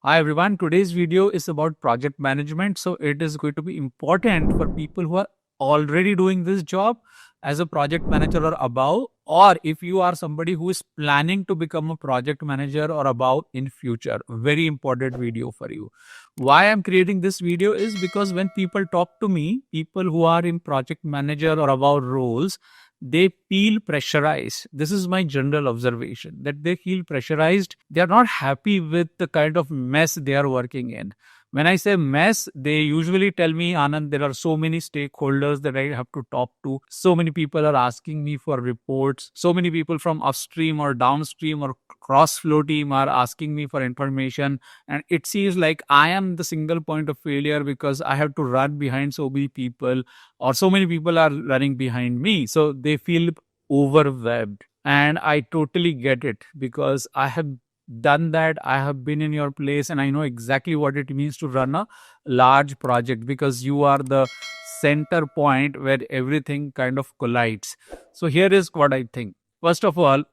Hi everyone, today's video is about project management. So it is going to be important for people who are already doing this job as a project manager or above, or if you are somebody who is planning to become a project manager or above in future. Very important video for you. Why I'm creating this video is because when people talk to me, people who are in project manager or above roles, they feel pressurized. This is my general observation, that they feel pressurized. They are not happy with the kind of mess they are working in. When I say mess, they usually tell me, Anand, there are so many stakeholders that I have to talk to. So many people are asking me for reports. So many people from upstream or downstream or cross flow team are asking me for information. And it seems like I am the single point of failure because I have to run behind so many people, or so many people are running behind me. So they feel overwhelmed. And I totally get it because I have done that. I have been in your place and I know exactly what it means to run a large project because you are the center point where everything kind of collides. So here is what I think. First of all,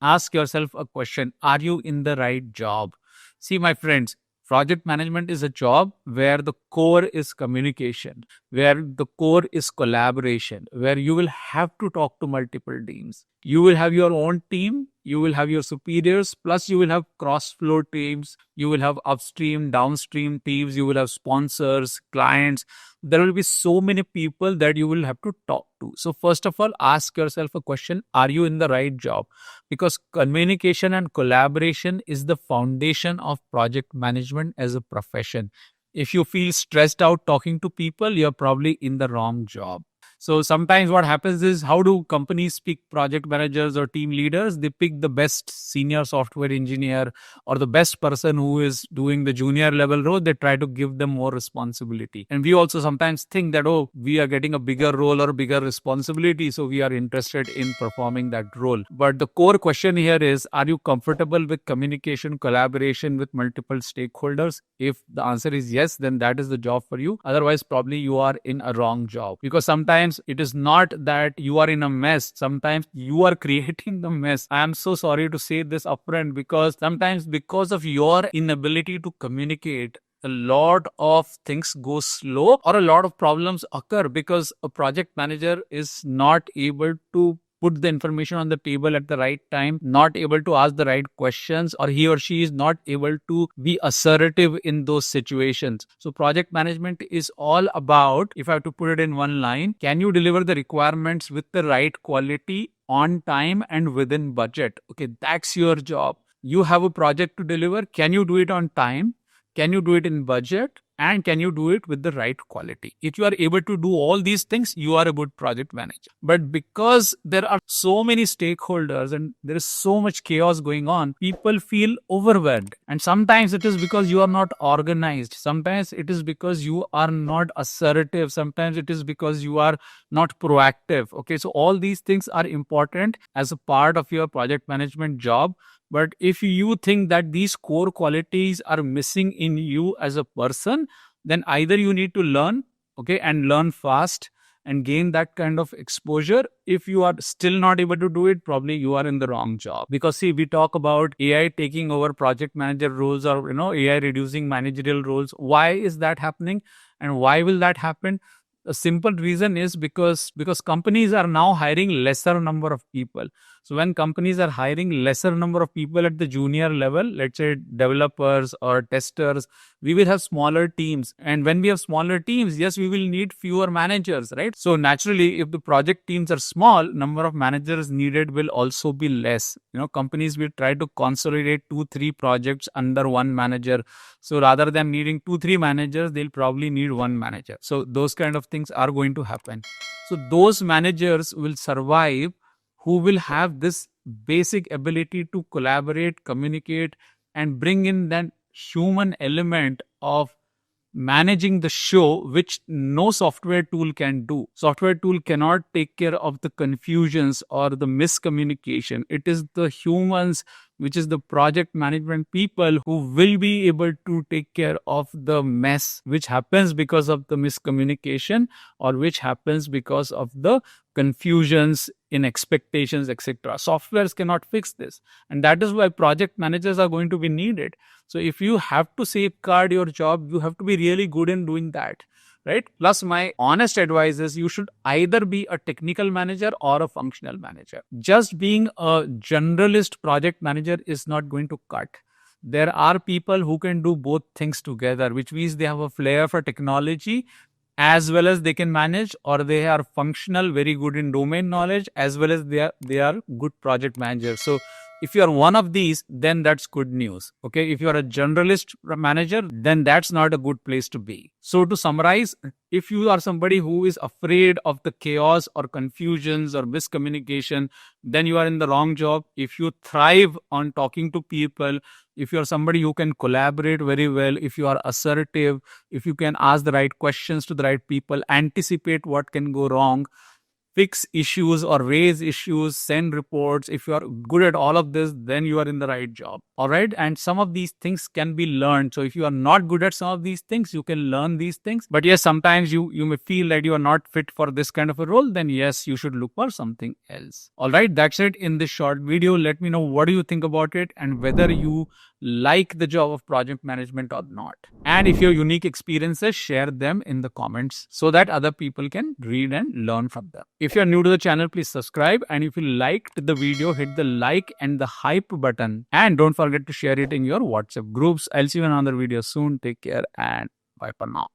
ask yourself a question. Are you in the right job? See, my friends, project management is a job where the core is communication, where the core is collaboration, where you will have to talk to multiple teams. You will have your own team, you will have your superiors, plus you will have cross flow teams, you will have upstream, downstream teams, you will have sponsors, clients. There will be so many people that you will have to talk to. So, first of all, ask yourself a question. Are you in the right job? Because communication and collaboration is the foundation of project management as a profession. If you feel stressed out talking to people, you're probably in the wrong job. So sometimes what happens is, how do companies pick project managers or team leaders? They pick the best senior software engineer or the best person who is doing the junior level role. They try to give them more responsibility. And we also sometimes think that, oh, we are getting a bigger role or bigger responsibility, so we are interested in performing that role. But the core question here is, are you comfortable with communication, collaboration with multiple stakeholders? If the answer is yes, then that is the job for you. Otherwise, probably you are in a wrong job, because sometimes it is not that you are in a mess. Sometimes you are creating the mess. I am so sorry to say this upfront, because sometimes because of your inability to communicate, a lot of things go slow or a lot of problems occur because a project manager is not able to put the information on the table at the right time, not able to ask the right questions, or he or she is not able to be assertive in those situations. So project management is all about, if I have to put it in one line, can you deliver the requirements with the right quality, on time and within budget? Okay, that's your job. You have a project to deliver. Can you do it on time? Can you do it in budget? And can you do it with the right quality? If you are able to do all these things, you are a good project manager. But because there are so many stakeholders and there is so much chaos going on, people feel overwhelmed. And sometimes it is because you are not organized. Sometimes it is because you are not assertive. Sometimes it is because you are not proactive. Okay, so all these things are important as a part of your project management job. But if you think that these core qualities are missing in you as a person, then either you need to learn, okay, and learn fast and gain that kind of exposure. If you are still not able to do it, probably you are in the wrong job. Because see, we talk about AI taking over project manager roles, or AI reducing managerial roles. Why is that happening? And why will that happen? A simple reason is because companies are now hiring lesser number of people. So when companies are hiring lesser number of people at the junior level, let's say developers or testers, we will have smaller teams. And when we have smaller teams, yes, we will need fewer managers, right? So naturally, if the project teams are small, number of managers needed will also be less. Companies will try to consolidate 2-3 projects under one manager. So rather than needing 2-3 managers, they'll probably need one manager. So those kind of things are going to happen. So those managers will survive who will have this basic ability to collaborate, communicate, and bring in that human element of managing the show, which no software tool can do. Software tool cannot take care of the confusions or the miscommunication. It is the humans which is the project management people who will be able to take care of the mess which happens because of the miscommunication or which happens because of the confusions in expectations, etc. Softwares cannot fix this. And that is why project managers are going to be needed. So if you have to safeguard your job, you have to be really good in doing that. Right. Plus, my honest advice is you should either be a technical manager or a functional manager. Just being a generalist project manager is not going to cut. There are people who can do both things together, which means they have a flair for technology as well as they can manage, or they are functional, very good in domain knowledge, as well as they are good project managers. So if you are one of these, then that's good news. Okay, if you are a generalist manager, then that's not a good place to be. So to summarize, if you are somebody who is afraid of the chaos or confusions or miscommunication, then you are in the wrong job. If you thrive on talking to people, if you are somebody who can collaborate very well, if you are assertive, if you can ask the right questions to the right people, anticipate what can go wrong, fix issues or raise issues, send reports. If you are good at all of this, then you are in the right job. All right. And some of these things can be learned. So if you are not good at some of these things, you can learn these things. But yes, sometimes you may feel that you are not fit for this kind of a role. Then yes, you should look for something else. All right. That's it in this short video. Let me know what do you think about it and whether you like the job of project management or not. And if you have unique experiences, share them in the comments so that other people can read and learn from them. If you're new to the channel, please subscribe. And if you liked the video, hit the like and the hype button. And don't forget to share it in your WhatsApp groups. I'll see you in another video soon. Take care and bye for now.